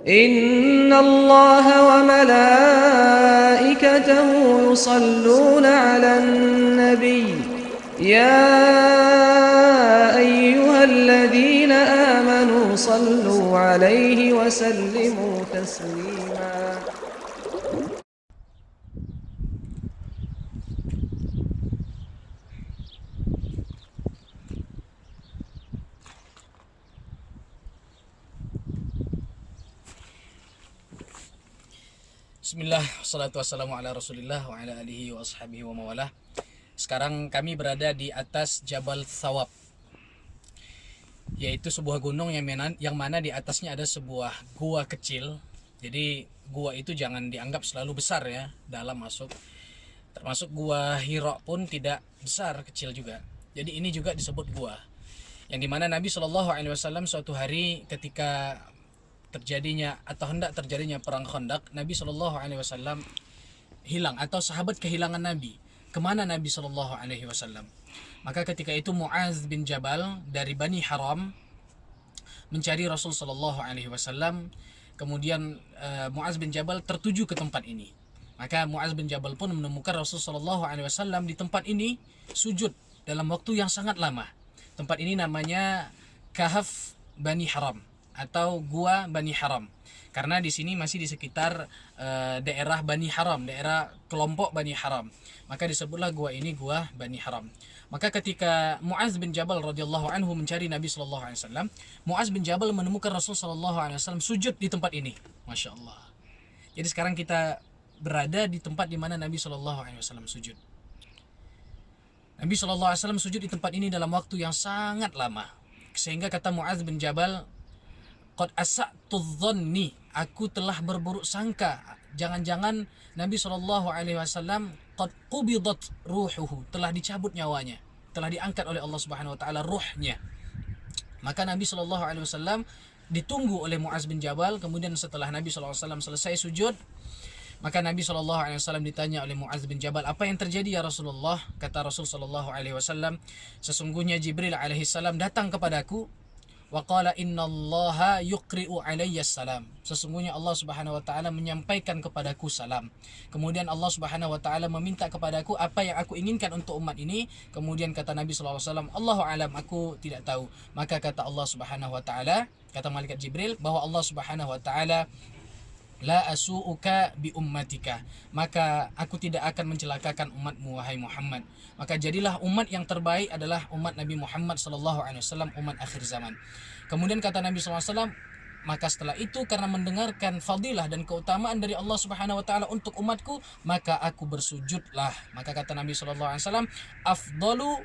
إن الله وملائكته يصلون على النبي يا أيها الذين آمنوا صلوا عليه وسلموا تسليما. Bismillah, wassalatu wassalamu ala rasulillah wa ala alihi wa ashabihi wa mawalah. Sekarang kami berada di atas Jabal Thawab, yaitu sebuah gunung yang mana di atasnya ada sebuah gua kecil. Jadi gua itu jangan dianggap selalu besar ya, dalam masuk. Termasuk gua Hira pun tidak besar, kecil juga. Jadi ini juga disebut gua. Yang dimana Nabi SAW suatu hari ketika terjadinya atau hendak terjadinya perang Khandaq, Nabi SAW hilang atau sahabat kehilangan Nabi. Kemana Nabi SAW? Maka ketika itu Muaz bin Jabal dari Bani Haram mencari Rasul SAW. Kemudian Muaz bin Jabal tertuju ke tempat ini. Maka Muaz bin Jabal pun menemukan Rasul SAW di tempat ini sujud dalam waktu yang sangat lama. Tempat ini namanya Kahf Bani Haram atau Gua Bani Haram, karena di sini masih di sekitar daerah Bani Haram, daerah kelompok Bani Haram. Maka disebutlah gua ini Gua Bani Haram. Maka ketika Muaz bin Jabal radhiyallahu anhu mencari Nabi sallallahu alaihi wasallam, Muaz bin Jabal menemukan Rasul sallallahu alaihi wasallam sujud di tempat ini. Masya Allah. Jadi sekarang kita berada di tempat di mana Nabi sallallahu alaihi wasallam sujud. Nabi sallallahu alaihi wasallam sujud di tempat ini dalam waktu yang sangat lama, sehingga kata Muaz bin Jabal, qad asa'tu dhanni, aku telah berburuk sangka, jangan-jangan Nabi SAW qad qubidat ruhuhu, telah dicabut nyawanya, telah diangkat oleh Allah Subhanahu wa taala ruhnya. Maka Nabi SAW ditunggu oleh Muaz bin Jabal. Kemudian setelah Nabi SAW selesai sujud, maka Nabi SAW ditanya oleh Muaz bin Jabal, apa yang terjadi ya Rasulullah? Kata Rasul SAW, sesungguhnya Jibril alaihissalam datang kepadaku, wa qala innallaha yuqri'u alayya salam, sesungguhnya Allah Subhanahu wa taala menyampaikan kepadaku salam. Kemudian Allah Subhanahu wa taala meminta kepadaku apa yang aku inginkan untuk umat ini. Kemudian kata Nabi sallallahu alaihi wasallam, Allahu alam, aku tidak tahu. Maka kata Allah Subhanahu wa taala, kata malaikat Jibril, bahwa Allah Subhanahu wa taala, la asu'uka bi ummatika, maka aku tidak akan mencelakakan umatmu wahai Muhammad. Maka jadilah umat yang terbaik adalah umat Nabi Muhammad sallallahu alaihi wasallam, umat akhir zaman. Kemudian kata Nabi sallallahu alaihi wasallam, maka setelah itu karena mendengarkan fadilah dan keutamaan dari Allah Subhanahu wa taala untuk umatku, maka aku bersujudlah. Maka kata Nabi sallallahu alaihi wasallam, afdalu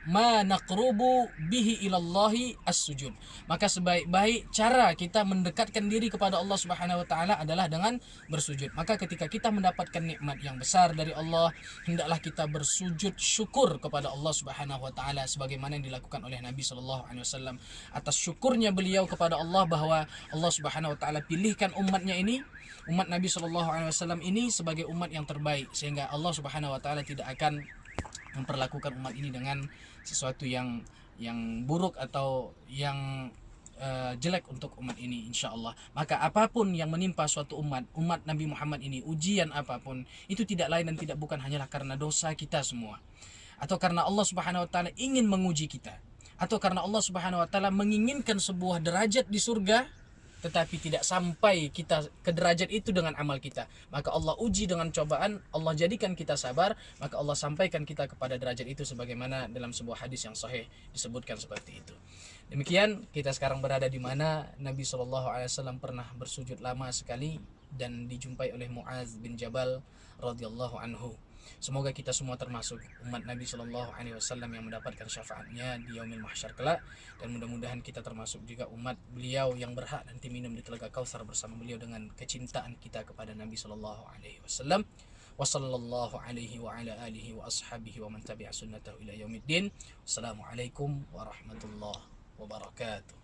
ma naqrubu bihi ilallahi as-sujud, maka sebaik-baik cara kita mendekatkan diri kepada Allah Subhanahu wa taala adalah dengan bersujud. Maka ketika kita mendapatkan nikmat yang besar dari Allah, hendaklah kita bersujud syukur kepada Allah Subhanahu wa taala sebagaimana yang dilakukan oleh Nabi sallallahu alaihi wasallam. Atas syukurnya beliau kepada Allah bahwa Allah Subhanahu wa taala pilihkan umatnya ini, umat Nabi sallallahu alaihi wasallam ini sebagai umat yang terbaik, sehingga Allah Subhanahu wa taala tidak akan memperlakukan umat ini dengan sesuatu yang buruk atau yang jelek untuk umat ini, insya Allah. Maka apapun yang menimpa suatu umat Nabi Muhammad ini, ujian apapun, itu tidak lain dan tidak bukan hanyalah karena dosa kita semua, atau karena Allah Subhanahu wa taala ingin menguji kita, atau karena Allah Subhanahu wa taala menginginkan sebuah derajat di surga, tetapi tidak sampai kita ke derajat itu dengan amal kita. Maka Allah uji dengan cobaan, Allah jadikan kita sabar, maka Allah sampaikan kita kepada derajat itu sebagaimana dalam sebuah hadis yang sahih disebutkan seperti itu. Demikian kita sekarang berada di mana Nabi SAW pernah bersujud lama sekali dan dijumpai oleh Muaz bin Jabal radhiyallahu anhu. Semoga kita semua termasuk umat Nabi Shallallahu Alaihi Wasallam yang mendapatkan syafaatnya di yaumil mahsyar kelak, dan mudah-mudahan kita termasuk juga umat beliau yang berhak nanti minum di telaga Kautsar bersama beliau dengan kecintaan kita kepada Nabi Shallallahu Alaihi Wasallam. Wassallallahu alaihi wa ala alihi wa ashabihi wa man tabi'a sunnatahu ila yaumiddin. Wassalamualaikum warahmatullahi wabarakatuh.